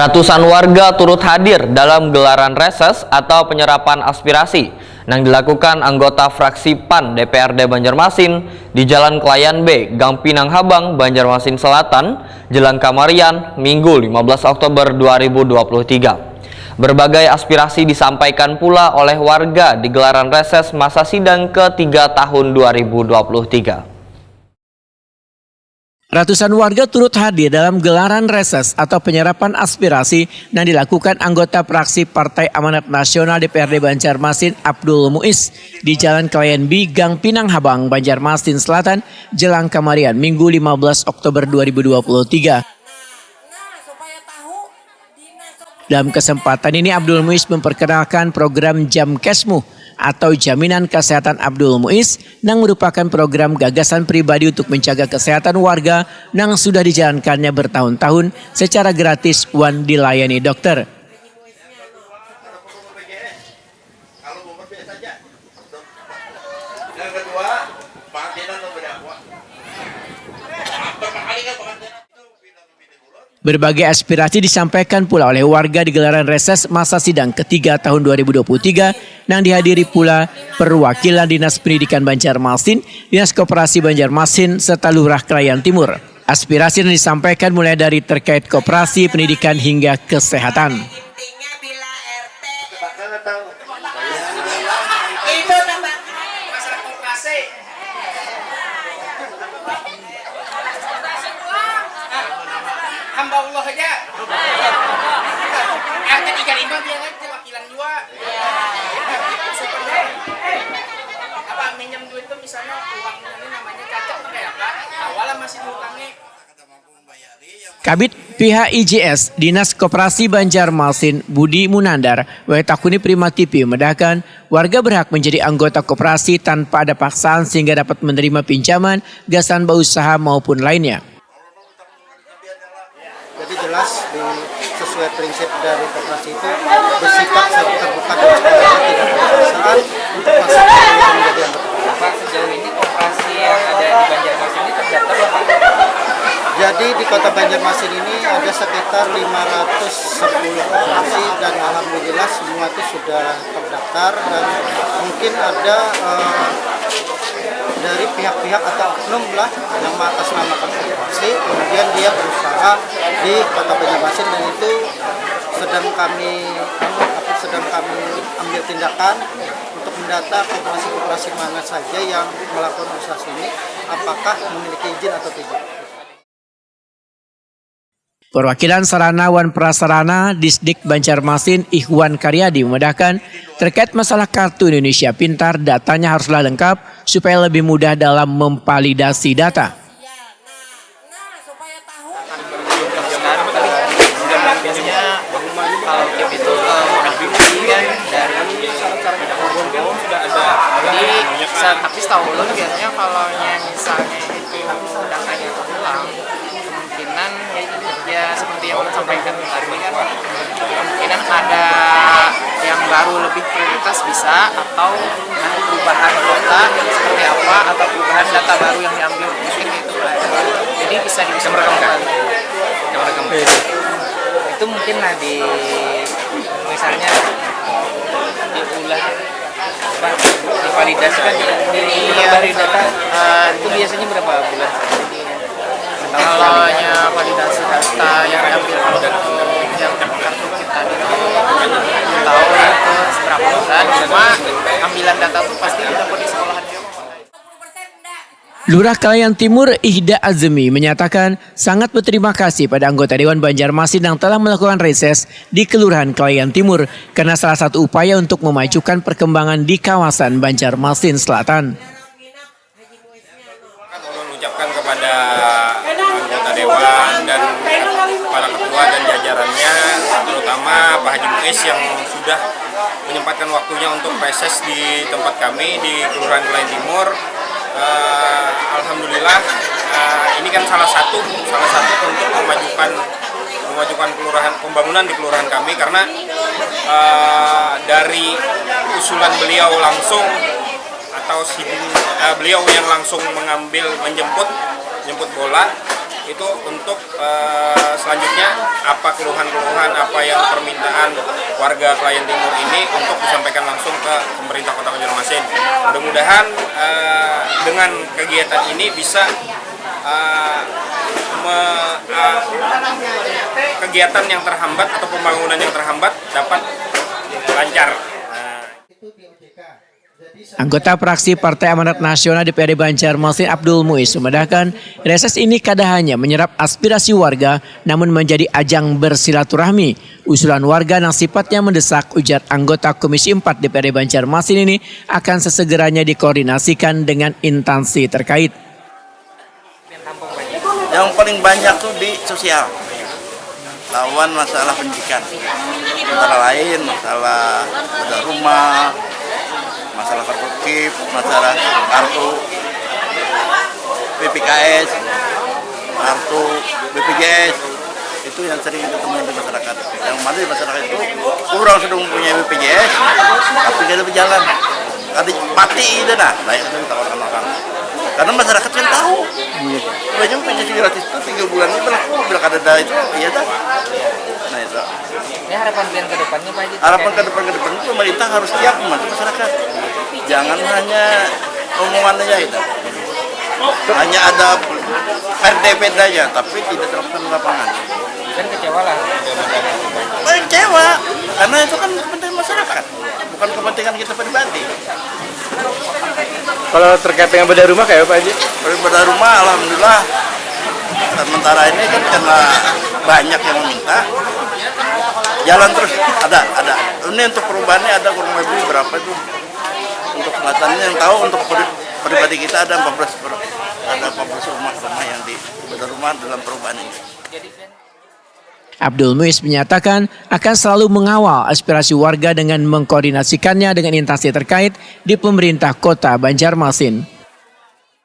Ratusan warga turut hadir dalam gelaran reses atau penyerapan aspirasi yang dilakukan anggota fraksi PAN DPRD Banjarmasin di Jalan Klayan B, Gang Pinang Habang, Banjarmasin Selatan, Jelang Kamarian, Minggu 15 Oktober 2023. Berbagai aspirasi disampaikan pula oleh warga di gelaran reses masa sidang ke-3 tahun 2023. Ratusan warga turut hadir dalam gelaran reses atau penyerapan aspirasi yang dilakukan anggota fraksi Partai Amanat Nasional DPRD Banjarmasin Abdul Muiz di Jalan Klayan B, Gang Pinang Habang, Banjarmasin Selatan, Jelang Kamarian, Minggu 15 Oktober 2023. Dalam kesempatan ini Abdul Muiz memperkenalkan program Jamkesmu atau Jaminan Kesehatan Abdul Muiz yang merupakan program gagasan pribadi untuk menjaga kesehatan warga yang sudah dijalankannya bertahun-tahun secara gratis wan dilayani dokter. Berbagai aspirasi disampaikan pula oleh warga di gelaran reses masa sidang ketiga tahun 2023 yang dihadiri pula perwakilan Dinas Pendidikan Banjarmasin, Dinas Koperasi Banjarmasin, serta Lurah Klayan Timur. Aspirasi yang disampaikan mulai dari terkait koperasi, pendidikan hingga kesehatan. Hamba Allah aja. Ketiga lima dia aja wakilan juga. Apa minjem duit itu misalnya uang ini namanya cacat kayak apa? Awalnya masih diutangi. Kabid pihak IJS Dinas Koperasi Banjarmasin Budi Munandar Wetakuni Prima TV memedahkan warga berhak menjadi anggota koperasi tanpa ada paksaan sehingga dapat menerima pinjaman, gasan berusaha maupun lainnya. Jadi jelas sesuai prinsip dari koperasi itu bersifat terbuka dan tidak berpaksaan untuk masyarakat yang menjadi anggota. Pak, sejauh ini koperasi yang ada di Banjarmasin ini terdaftar Pak? Jadi di kota Banjarmasin ini ada sekitar 510 koperasi dan alhamdulillah semua itu sudah terdaftar dan mungkin ada dari pihak-pihak atau oknum lah yang mengatasnamakan koperasi, kemudian dia berusaha di kota Banjarmasin dan itu sedang kami ambil tindakan untuk mendata koperasi-koperasi mana saja yang melakukan usaha ini, apakah memiliki izin atau tidak. Perwakilan Sarana wan Prasarana Disdik Banjarmasin Ikhwan Karyadi memudahkan terkait masalah kartu Indonesia Pintar datanya haruslah lengkap supaya lebih mudah dalam memvalidasi data. Biasanya kalau KIP itu mudah dibuktikan dari sudah ada. Jadi tapi setahu lo biasanya kalau misalnya itu datanya hilang, kemungkinan ya seperti yang udah sampaikan tadi kan, kemungkinan ada yang baru lebih prioritas bisa, atau ada perubahan kota seperti apa, atau perubahan data baru yang diambil mungkin itu. Jadi bisa merekam. Itu mungkin lah misalnya diulah divalidasi kan dari data itu biasanya berapa bulan? Kalau validasi data yang diambil yang kartu kita itu tahu itu berapa bulan, cuma ambilan data itu pasti dapat di sekolahan juga. Lurah Klayan Timur Ihda Azmi menyatakan sangat berterima kasih pada anggota Dewan Banjarmasin yang telah melakukan reses di Kelurahan Klayan Timur karena salah satu upaya untuk memajukan perkembangan di kawasan Banjarmasin Selatan. Mengucapkan kepada anggota Dewan dan para ketua dan jajarannya, terutama Pak Haji Muiz yang sudah menyempatkan waktunya untuk reses di tempat kami di Kelurahan Klayan Timur. Alhamdulillah ini kan salah satu untuk memajukan kelurahan, pembangunan di kelurahan kami, karena dari usulan beliau langsung atau beliau yang langsung menjemput bola itu untuk selanjutnya apa keluhan-keluhan, apa yang permintaan warga Klayan Timur ini untuk disampaikan langsung ke pemerintah Kota Banjarmasin. Mudah-mudahan dengan kegiatan ini bisa kegiatan yang terhambat atau pembangunan yang terhambat dapat lancar. Anggota fraksi Partai Amanat Nasional DPRD Banjarmasin Abdul Muiz memandangkan reses ini kada hanya menyerap aspirasi warga namun menjadi ajang bersilaturahmi. Usulan warga yang sifatnya mendesak, ujar anggota Komisi 4 DPRD Banjarmasin ini akan sesegeranya dikoordinasikan dengan instansi terkait. Yang paling banyak tuh di sosial, lawan masalah pendidikan, antara lain masalah bedah rumah, masalah kartu KIP, masalah kartu PPKS, kartu BPJS, itu yang sering ketemu di masyarakat. Yang mana di masyarakat itu kurang sudah mempunyai BPJS, tapi tidak berjalan. Ada mati itu nah itu ditawarkan orang. Karena masyarakat kan tahu, banyak BPJS gratis itu 3 bulan ini berlaku, bila ada itu, iya dah. Nah itu. Ini harapan kalian ke depannya Pak Haji? Harapan ke depan itu pemerintah harus siap membantu masyarakat. Jangan hanya omongan aja itu. Hanya ada PRDP aja, tapi tidak terlaksana di lapangan. Kan kecewa lah. Kecewa, karena itu kan kepentingan masyarakat, bukan kepentingan kita pribadi. Kalau terkait dengan bedah rumah kayak apa aja? Bedah rumah, alhamdulillah. Sementara ini kan karena banyak yang meminta, jalan terus ada. Ini untuk perubahannya ada kurang lebih berapa itu? Untuk kelihatannya yang tahu untuk pribadi kita ada 14 rumah yang di bedah rumah dalam perubahan ini. Abdul Muiz menyatakan akan selalu mengawal aspirasi warga dengan mengkoordinasikannya dengan instansi terkait di pemerintah Kota Banjarmasin.